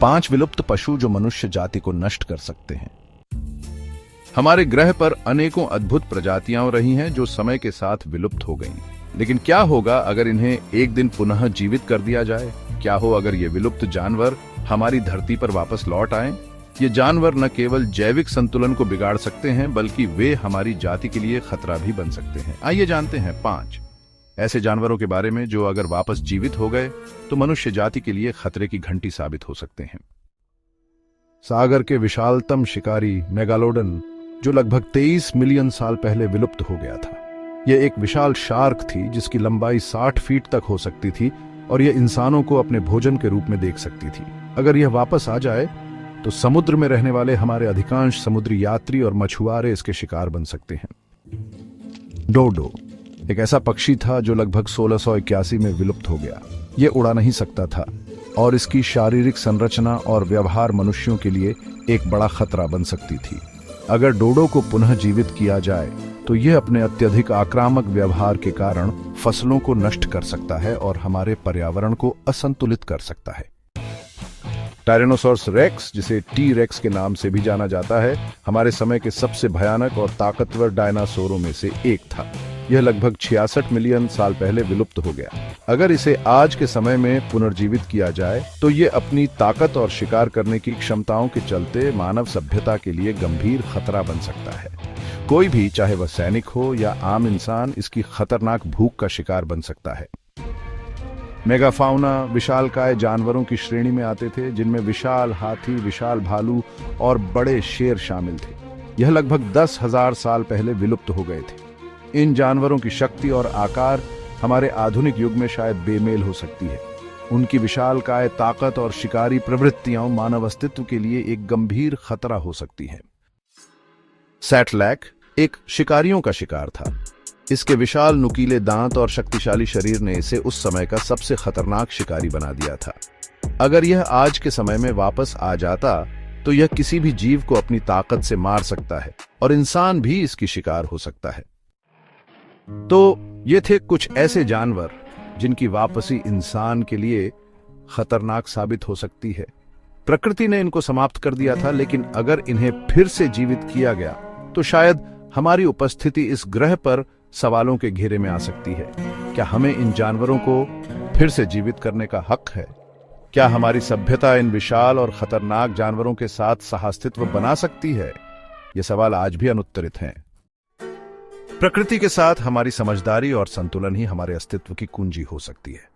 5 विलुप्त पशु जो मनुष्य जाति को नष्ट कर सकते हैं। हमारे ग्रह पर अनेकों अद्भुत प्रजातियां रही हैं जो समय के साथ विलुप्त हो गईं। लेकिन क्या होगा अगर इन्हें एक दिन पुनः जीवित कर दिया जाए? क्या हो अगर ये विलुप्त जानवर हमारी धरती पर वापस लौट आएं? ये जानवर न केवल जैविक संतुलन को बिगाड़ सकते हैं बल्कि वे हमारी जाति के लिए खतरा भी बन सकते हैं। आइए जानते हैं 5 ऐसे जानवरों के बारे में जो अगर वापस जीवित हो गए तो मनुष्य जाति के लिए खतरे की घंटी साबित हो सकते हैं। सागर के विशालतम शिकारी मेगालोडन, जो लगभग 23 मिलियन साल पहले विलुप्त हो गया था। यह एक विशाल शार्क थी जिसकी लंबाई 60 फीट तक हो सकती थी और यह इंसानों को अपने भोजन के रूप में देख सकती थी। अगर यह वापस आ जाए तो समुद्र में रहने वाले हमारे अधिकांश समुद्री यात्री और मछुआरे इसके शिकार बन सकते हैं। डोडो एक ऐसा पक्षी था जो लगभग 1681 में विलुप्त हो गया। यह उड़ा नहीं सकता था और इसकी शारीरिक संरचना और व्यवहार मनुष्यों के लिए एक बड़ा खतरा बन सकती थी। अगर डोडो को पुनः जीवित किया जाए तो यह अपने अत्यधिक आक्रामक व्यवहार के कारण फसलों को नष्ट कर सकता है और हमारे पर्यावरण को असंतुलित कर सकता है। टायरेनोसॉरस रेक्स, जिसे टी रेक्स के नाम से भी जाना जाता है, हमारे समय के सबसे भयानक और ताकतवर डायनासोरों में से एक था। यह लगभग 66 मिलियन साल पहले विलुप्त हो गया। अगर इसे आज के समय में पुनर्जीवित किया जाए तो यह अपनी ताकत और शिकार करने की क्षमताओं के चलते मानव सभ्यता के लिए गंभीर खतरा बन सकता है। कोई भी, चाहे वह सैनिक हो या आम इंसान, इसकी खतरनाक भूख का शिकार बन सकता है। मेगाफाउना विशालकाय जानवरों की श्रेणी में आते थे जिनमें विशाल हाथी, विशाल भालू और बड़े शेर शामिल थे। यह लगभग 10,000 साल पहले विलुप्त हो गए थे। इन जानवरों की शक्ति और आकार हमारे आधुनिक युग में शायद बेमेल हो सकती है। उनकी विशालकाय ताकत और शिकारी प्रवृत्तियां मानव अस्तित्व के लिए एक गंभीर खतरा हो सकती हैं। सैटलैक एक शिकारियों का शिकार था। इसके विशाल नुकीले दांत और शक्तिशाली शरीर ने इसे उस समय का सबसे खतरनाक शिकारी बना दिया था। अगर यह आज के समय में वापस आ जाता तो यह किसी भी जीव को अपनी ताकत से मार सकता है और इंसान भी इसकी शिकार हो सकता है। तो ये थे कुछ ऐसे जानवर जिनकी वापसी इंसान के लिए खतरनाक साबित हो सकती है। प्रकृति ने इनको समाप्त कर दिया था, लेकिन अगर इन्हें फिर से जीवित किया गया तो शायद हमारी उपस्थिति इस ग्रह पर सवालों के घेरे में आ सकती है। क्या हमें इन जानवरों को फिर से जीवित करने का हक है? क्या हमारी सभ्यता इन विशाल और खतरनाक जानवरों के साथ सहास्तित्व बना सकती है? ये सवाल आज भी अनुत्तरित हैं। प्रकृति के साथ हमारी समझदारी और संतुलन ही हमारे अस्तित्व की कुंजी हो सकती है।